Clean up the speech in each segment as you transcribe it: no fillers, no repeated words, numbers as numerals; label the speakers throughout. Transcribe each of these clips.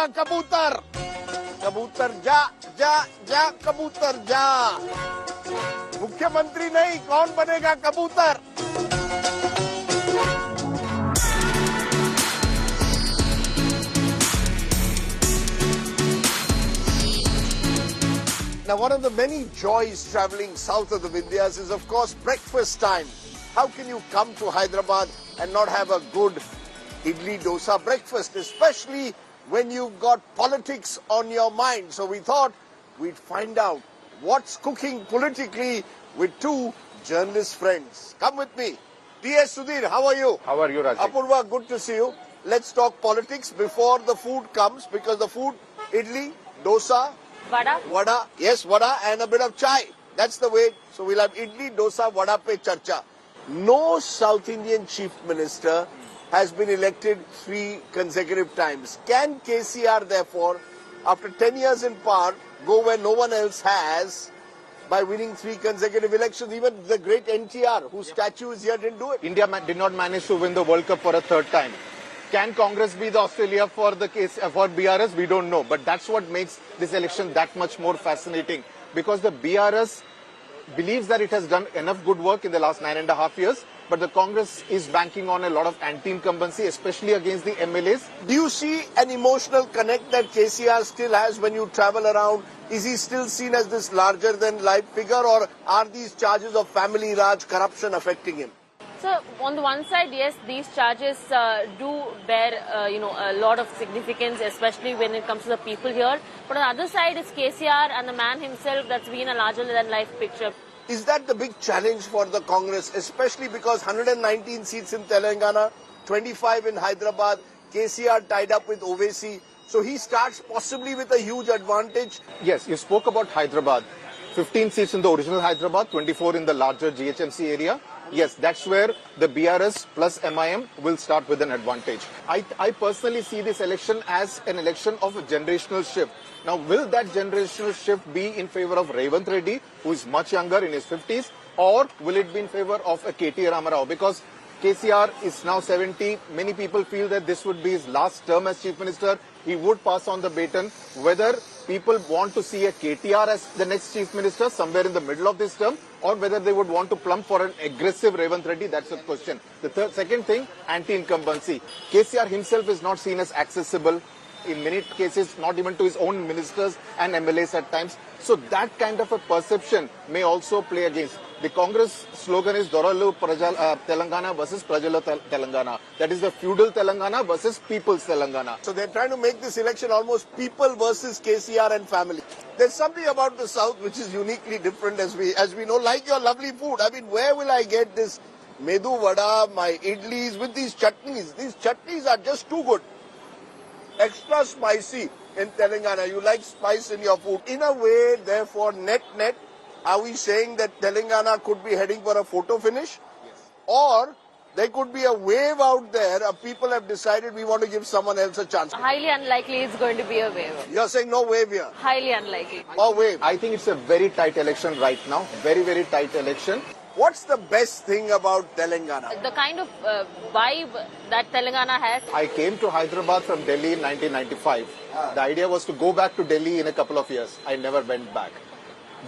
Speaker 1: बनेगा कबूतर? कबूतर जा जा जा कबूतर जा। मुख्यमंत्री नहीं, कौन बनेगा कबूतर? Now, one of the many joys traveling south of the Vindhyas is, of course, breakfast time. How can you come to Hyderabad and not have a good idli dosa breakfast, especially when you've got politics on your mind? So we thought we'd find out what's cooking politically with two journalist friends. Come with me. T.S. Sudhir, how are you?
Speaker 2: How are you, Rajiv?
Speaker 1: Apurva, good to see you. Let's talk politics before the food comes, because the food, idli, dosa, vada, yes, vada, and a bit of chai. That's the way. So we'll have idli, dosa, vada pe charcha. No South Indian chief minister has been elected 3 consecutive times. Can KCR, therefore, after 10 years in power, go where no one else has by winning 3 consecutive elections? Even the great NTR, whose statue is here, didn't do it.
Speaker 2: India did not manage to win the World Cup for a 3rd time. Can Congress be the Australia for the case for BRS? We don't know. But that's what makes this election that much more fascinating, because the BRS believes that it has done enough good work in the last 9.5 years, but the Congress is banking on a lot of anti-incumbency, especially against the MLAs.
Speaker 1: Do you see an emotional connect that KCR still has when you travel around? Is he still seen as this larger-than-life figure, or are these charges of family Raj corruption affecting him?
Speaker 3: So, on the one side, yes, these charges do bear, a lot of significance, especially when it comes to the people here. But on the other side, it's KCR and the man himself that's been a larger-than-life picture.
Speaker 1: Is that the big challenge for the Congress, especially because 119 seats in Telangana, 25 in Hyderabad, KCR tied up with Owaisi, so he starts possibly with a huge advantage?
Speaker 2: Yes, you spoke about Hyderabad. 15 seats in the original Hyderabad, 24 in the larger GHMC area. Yes, that's where the BRS plus MIM will start with an advantage. I personally see this election as an election of a generational shift. Now, will that generational shift be in favor of Revanth Reddy, who is much younger, in his 50s, or will it be in favor of a KT Ramarao? Because KCR is now 70. Many people feel that this would be his last term as Chief Minister. He would pass on the baton. Whether people want to see a KTR as the next Chief Minister somewhere in the middle of this term, or whether they would want to plump for an aggressive Revanth Reddy, that's a question. The second thing, anti-incumbency. KCR himself is not seen as accessible. In many cases, not even to his own ministers and MLAs at times. So that kind of a perception may also play against. The Congress slogan is Doralu Telangana versus Prajala Telangana. That is the feudal Telangana versus people's Telangana.
Speaker 1: So they're trying to make this election almost people versus KCR and family. There's something about the South which is uniquely different, as we know, like your lovely food. I mean, where will I get this medu vada, my idlis with these chutneys? These chutneys are just too good. Extra spicy in Telangana. You like spice in your food. In a way, therefore, net, are we saying that Telangana could be heading for a photo finish? Yes. Or there could be a wave out there. People have decided we want to give someone else a chance.
Speaker 3: Highly unlikely it's going to be a wave.
Speaker 1: You're saying no wave here?
Speaker 3: Highly unlikely.
Speaker 1: Or wave?
Speaker 2: I think it's a very tight election right now. Very, very tight election.
Speaker 1: What's the best thing about Telangana?
Speaker 3: The kind of vibe that Telangana has.
Speaker 2: I came to Hyderabad from Delhi in 1995. The idea was to go back to Delhi in a couple of years. I never went back.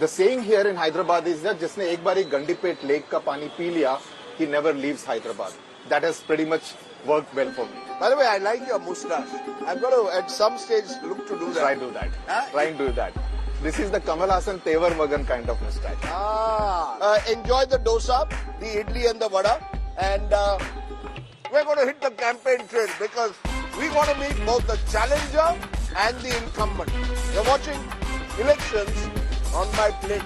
Speaker 2: The saying here in Hyderabad is that जिसने एक बारी Gandipet lake का पानी P लिया, he never leaves Hyderabad. That has pretty much worked well for me.
Speaker 1: By the way, I like your moustache. I'm going to, at some stage, look to do that.
Speaker 2: Try to do that. Try and do that. This is the Kamal Hassan Tevar Magan kind of moustache.
Speaker 1: Enjoy the dosa, the idli and the vada. And we're going to hit the campaign trail because we want to meet both the challenger and the incumbent. You're watching Elections on My Plate.